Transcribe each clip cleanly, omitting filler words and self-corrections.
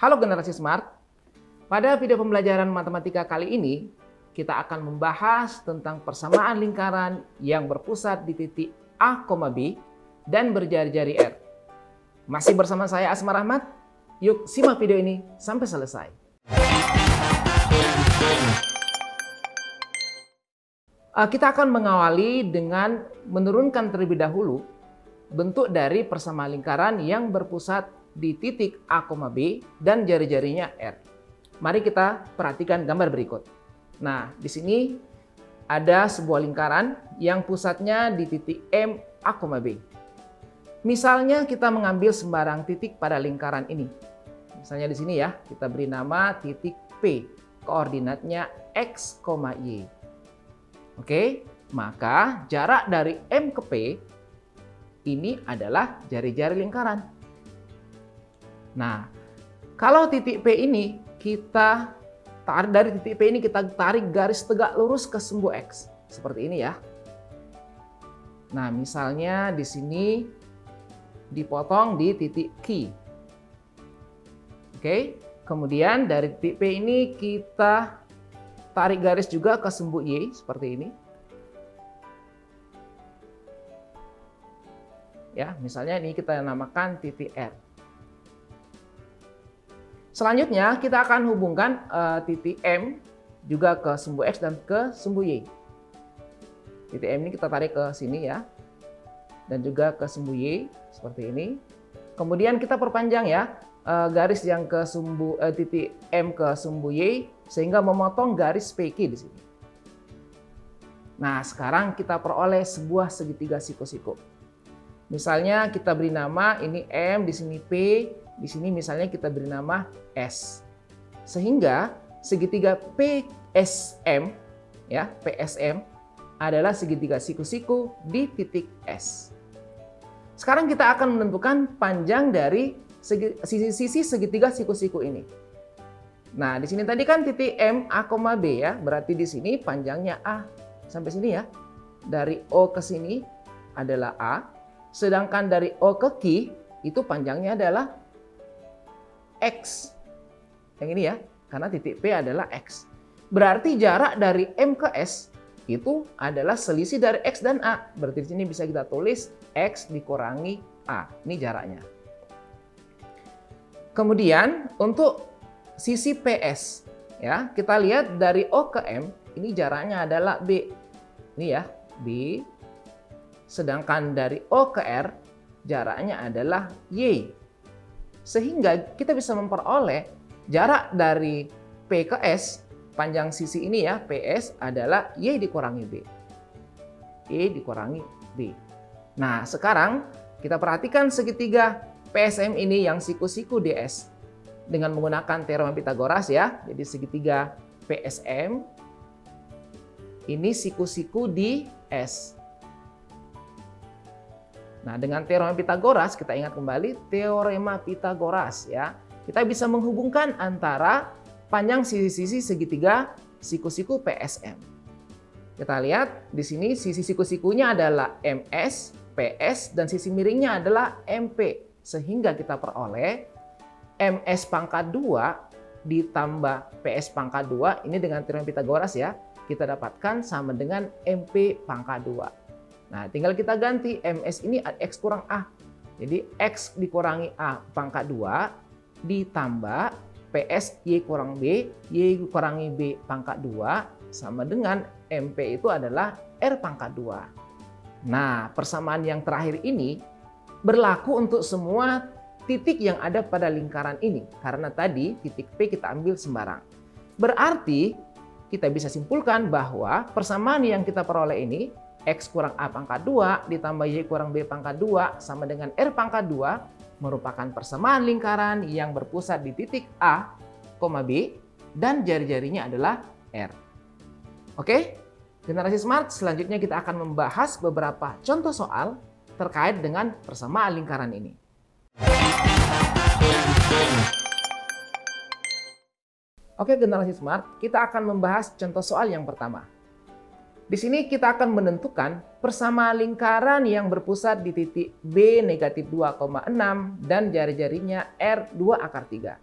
Halo generasi smart, pada video pembelajaran matematika kali ini kita akan membahas tentang persamaan lingkaran yang berpusat di titik A, B dan berjari-jari R. Masih bersama saya Asmar Ahmad, yuk simak video ini sampai selesai. Kita akan mengawali dengan menurunkan terlebih dahulu bentuk dari persamaan lingkaran yang berpusat di titik A, B dan jari-jarinya R. Mari kita perhatikan gambar berikut. Nah, di sini ada sebuah lingkaran yang pusatnya di titik M, A, B. Misalnya kita mengambil sembarang titik pada lingkaran ini. Misalnya di sini ya, kita beri nama titik P, koordinatnya X, Y. Oke, maka jarak dari M ke P ini adalah jari-jari lingkaran. Nah, kalau titik P ini kita tarik dari titik P ini kita tarik garis tegak lurus ke sumbu X seperti ini ya. Nah, misalnya di sini dipotong di titik Q. Oke, kemudian dari titik P ini kita tarik garis juga ke sumbu Y seperti ini. Ya, misalnya ini kita namakan titik R. Selanjutnya kita akan hubungkan titik M juga ke sumbu X dan ke sumbu Y. Titik M ini kita tarik ke sini ya. Dan juga ke sumbu Y seperti ini. Kemudian kita perpanjang ya garis yang ke sumbu titik M ke sumbu Y sehingga memotong garis PQ di sini. Nah, sekarang kita peroleh sebuah segitiga siku-siku. Misalnya kita beri nama ini M, di sini P, di sini misalnya kita beri nama S. Sehingga segitiga PSM ya, PSM adalah segitiga siku-siku di titik S. Sekarang kita akan menentukan panjang dari sisi segitiga siku-siku ini. Nah, di sini tadi kan titik M, A, B ya, berarti di sini panjangnya A sampai sini ya. Dari O ke sini adalah A. Sedangkan dari O ke Q itu panjangnya adalah X. Yang ini ya, karena titik P adalah X. Berarti jarak dari M ke S itu adalah selisih dari X dan A. Berarti di sini bisa kita tulis X dikurangi A. Ini jaraknya. Kemudian untuk sisi PS ya, kita lihat dari O ke M ini jaraknya adalah B. Ini ya, B. Sedangkan dari O ke R jaraknya adalah Y. Sehingga kita bisa memperoleh jarak dari P ke S, panjang sisi ini ya, PS adalah Y dikurangi B. Y dikurangi B. Nah, sekarang kita perhatikan segitiga PSM ini yang siku-siku DS dengan menggunakan teorema Pythagoras ya. Jadi segitiga PSM ini siku-siku di S. Nah, dengan teorema Pythagoras, kita ingat kembali teorema Pythagoras ya. Kita bisa menghubungkan antara panjang sisi-sisi segitiga siku-siku PSM. Kita lihat di sini sisi siku-sikunya adalah MS, PS, dan sisi miringnya adalah MP. Sehingga kita peroleh MS pangkat 2 ditambah PS pangkat 2, ini dengan teorema Pythagoras ya, kita dapatkan sama dengan MP pangkat 2. Nah, tinggal kita ganti MS ini X kurang A. Jadi X dikurangi A pangkat 2 ditambah PS Y kurang B, Y kurangi B pangkat 2 sama dengan MP itu adalah R pangkat 2. Nah, persamaan yang terakhir ini berlaku untuk semua titik yang ada pada lingkaran ini. Karena tadi titik P kita ambil sembarang. Berarti kita bisa simpulkan bahwa persamaan yang kita peroleh ini X kurang A pangkat 2 ditambah Y kurang B pangkat 2 sama dengan R pangkat 2 merupakan persamaan lingkaran yang berpusat di titik A, B dan jari-jarinya adalah R. Oke, generasi smart, selanjutnya kita akan membahas beberapa contoh soal terkait dengan persamaan lingkaran ini. Oke, generasi smart, kita akan membahas contoh soal yang pertama. Di sini kita akan menentukan persamaan lingkaran yang berpusat di titik B negatif 2,6 dan jari-jarinya R 2 akar 3.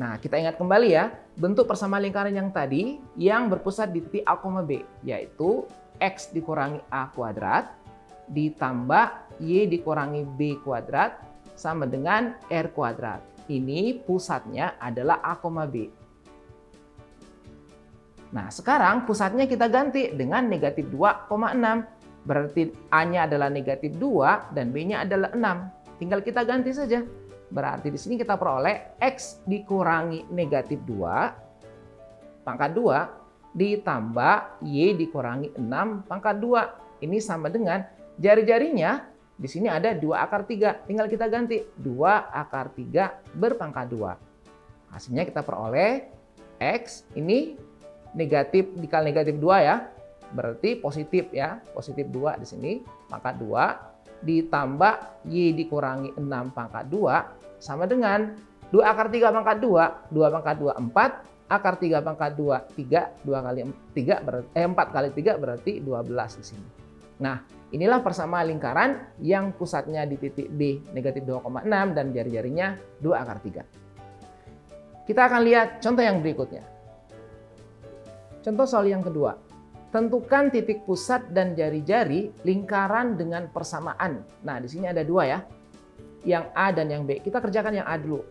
Nah, kita ingat kembali ya, bentuk persamaan lingkaran yang tadi yang berpusat di titik A, B, yaitu X dikurangi A kuadrat ditambah Y dikurangi B kuadrat sama dengan R kuadrat. Ini pusatnya adalah A, B. Nah, sekarang pusatnya kita ganti dengan negatif 2,6. Berarti A-nya adalah negatif 2 dan B-nya adalah 6. Tinggal kita ganti saja. Berarti di sini kita peroleh X dikurangi negatif 2 pangkat 2 ditambah Y dikurangi 6 pangkat 2. Ini sama dengan jari-jarinya di sini ada 2 akar 3. Tinggal kita ganti 2 akar 3 berpangkat 2. Hasilnya kita peroleh X ini negatif dikali negatif 2 ya. Berarti positif ya. Positif 2 di sini pangkat 2 ditambah Y dikurangi 6 pangkat 2 sama dengan 2 akar 3 pangkat 2. 2 pangkat 2 4, akar 3 pangkat 2 3, 2 kali 3 berarti 4 kali 3 berarti 12 di sini. Nah, inilah persamaan lingkaran yang pusatnya di titik B negatif 2,6 dan jari-jarinya 2 akar 3. Kita akan lihat contoh yang berikutnya. Contoh soal yang kedua. Tentukan titik pusat dan jari-jari lingkaran dengan persamaan. Nah, di sini ada dua ya. Yang A dan yang B. Kita kerjakan yang A dulu.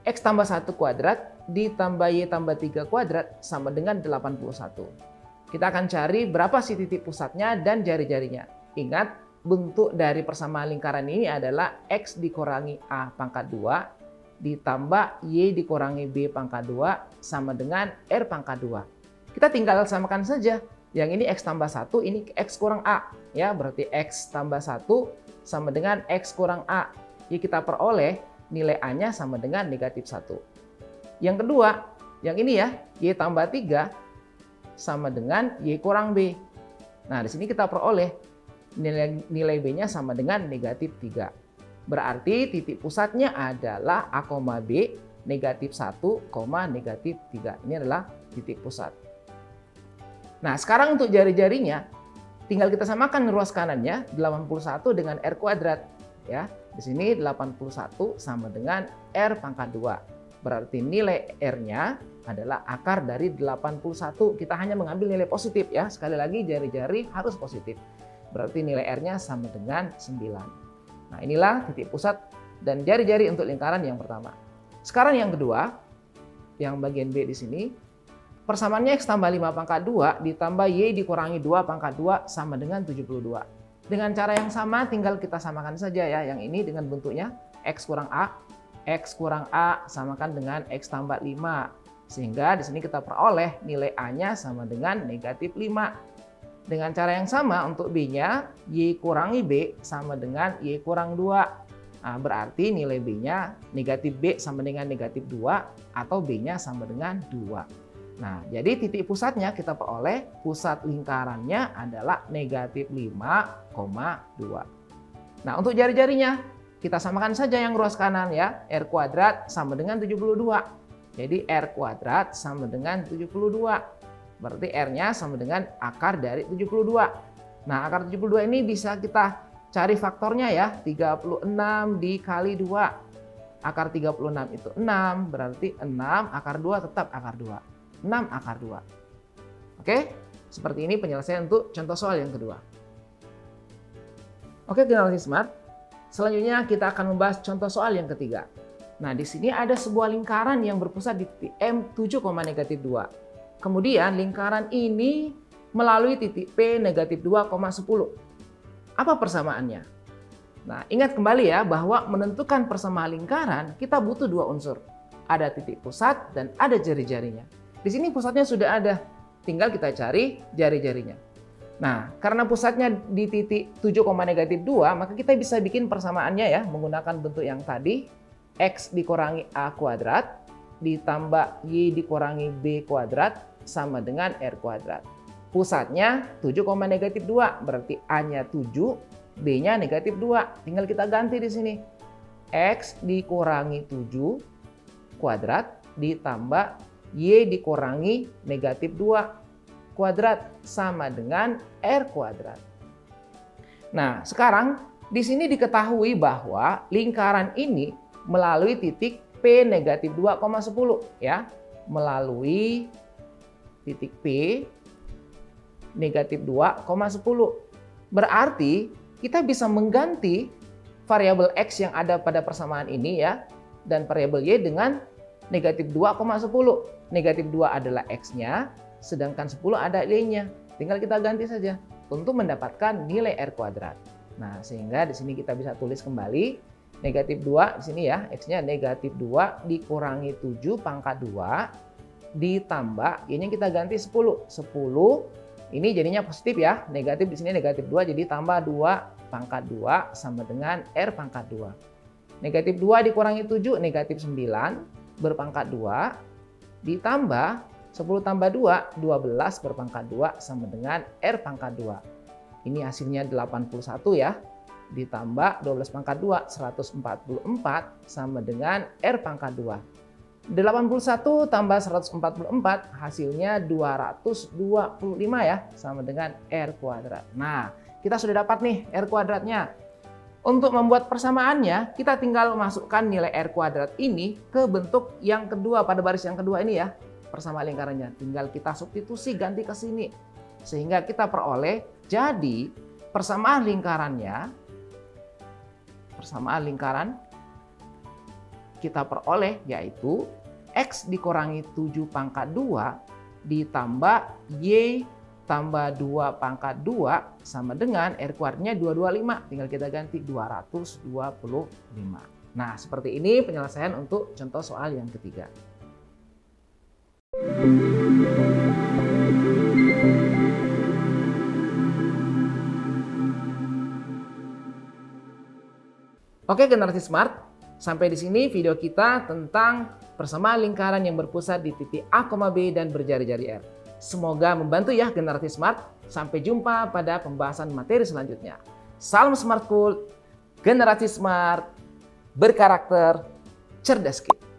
X tambah 1 kuadrat ditambah Y tambah 3 kuadrat sama dengan 81. Kita akan cari berapa sih titik pusatnya dan jari-jarinya. Ingat, bentuk dari persamaan lingkaran ini adalah X dikurangi A pangkat 2 ditambah Y dikurangi B pangkat 2 sama dengan R pangkat 2. Kita tinggal samakan saja. Yang ini X tambah 1, ini X kurang A. Ya, berarti X tambah 1 sama dengan X kurang A. Jadi kita peroleh nilai A-nya sama dengan negatif 1. Yang kedua, yang ini ya, Y tambah 3 sama dengan Y kurang B. Nah, di sini kita peroleh nilai B-nya sama dengan negatif 3. Berarti titik pusatnya adalah A, B, negatif 1, negatif 3. Ini adalah titik pusat. Nah, sekarang untuk jari-jarinya, tinggal kita samakan ruas kanannya 81 dengan R kuadrat. Ya, di sini 81 sama dengan R pangkat 2. Berarti nilai R-nya adalah akar dari 81. Kita hanya mengambil nilai positif ya. Sekali lagi jari-jari harus positif. Berarti nilai R-nya sama dengan 9. Nah, inilah titik pusat dan jari-jari untuk lingkaran yang pertama. Sekarang yang kedua, yang bagian B di sini. Persamaannya X tambah 5 pangkat 2 ditambah Y dikurangi 2 pangkat 2 sama dengan 72. Dengan cara yang sama tinggal kita samakan saja ya. Yang ini dengan bentuknya X kurang A samakan dengan X tambah 5. Sehingga di sini kita peroleh nilai A-nya sama dengan negatif 5. Dengan cara yang sama untuk B-nya, Y kurangi B sama dengan Y kurang 2. Nah, berarti nilai B-nya negatif B sama dengan negatif 2 atau B-nya sama dengan 2. Nah, jadi titik pusatnya kita peroleh pusat lingkarannya adalah negatif 5,2. Nah, untuk jari-jarinya kita samakan saja yang ruas kanan ya. R kuadrat sama dengan 72. Jadi R kuadrat sama dengan 72. Berarti R-nya sama dengan akar dari 72. Nah, akar 72 ini bisa kita cari faktornya ya. 36 dikali 2. Akar 36 itu 6. Berarti 6 akar 2 tetap akar 2. 6 akar 2. Oke, seperti ini penyelesaian untuk contoh soal yang kedua. Oke, generasi smart. Selanjutnya kita akan membahas contoh soal yang ketiga. Nah, di sini ada sebuah lingkaran yang berpusat di titik M 7, negatif 2. Kemudian lingkaran ini melalui titik P negatif 2,10. Apa persamaannya? Nah, ingat kembali ya bahwa menentukan persamaan lingkaran kita butuh dua unsur. Ada titik pusat dan ada jari-jarinya. Di sini pusatnya sudah ada, tinggal kita cari jari-jarinya. Nah, karena pusatnya di titik 7, negatif 2, maka kita bisa bikin persamaannya ya, menggunakan bentuk yang tadi, X dikurangi A kuadrat, ditambah Y dikurangi B kuadrat sama dengan R kuadrat. Pusatnya 7, negatif 2, berarti A-nya 7, B-nya negatif 2. Tinggal kita ganti di sini. X dikurangi 7 kuadrat ditambah Y dikurangi negatif 2 kuadrat sama dengan R kuadrat. Nah, sekarang di sini diketahui bahwa lingkaran ini melalui titik P negatif 2,10 ya. Melalui titik P negatif 2,10. Berarti kita bisa mengganti variabel X yang ada pada persamaan ini ya, dan variabel Y dengan negatif 2,10. Negatif 2 adalah X-nya, sedangkan 10 ada Y-nya. Tinggal kita ganti saja untuk mendapatkan nilai R kuadrat. Nah, sehingga di sini kita bisa tulis kembali negatif 2 di sini ya, X-nya negatif 2 dikurangi 7 pangkat 2 ditambah Y-nya kita ganti 10. 10 ini jadinya positif ya, negatif di sini negatif 2 jadi tambah 2 pangkat 2 sama dengan R pangkat 2. Negatif 2 dikurangi 7 negatif 9 berpangkat 2 ditambah 10 tambah 2, 12 berpangkat 2 sama dengan R pangkat 2. Ini hasilnya 81 ya. Ditambah 12 pangkat 2, 144 sama dengan R pangkat 2. 81 tambah 144 hasilnya 225 ya. Sama dengan R kuadrat. Nah, kita sudah dapat nih R kuadratnya. Untuk membuat persamaannya, kita tinggal masukkan nilai R kuadrat ini ke bentuk yang kedua pada baris yang kedua ini ya. Persamaan lingkarannya tinggal kita substitusi ganti ke sini sehingga kita peroleh jadi persamaan lingkaran kita peroleh yaitu X dikurangi 7 pangkat 2 ditambah Y tambah 2 pangkat 2 sama dengan R kuadratnya 225, tinggal kita ganti 225. Nah, seperti ini penyelesaian untuk contoh soal yang ketiga. Oke generasi smart, sampai di sini video kita tentang persamaan lingkaran yang berpusat di titik A, B dan berjari-jari R. Semoga membantu ya generasi smart. Sampai jumpa pada pembahasan materi selanjutnya. Salam smart cool, generasi smart, berkarakter, cerdas kid.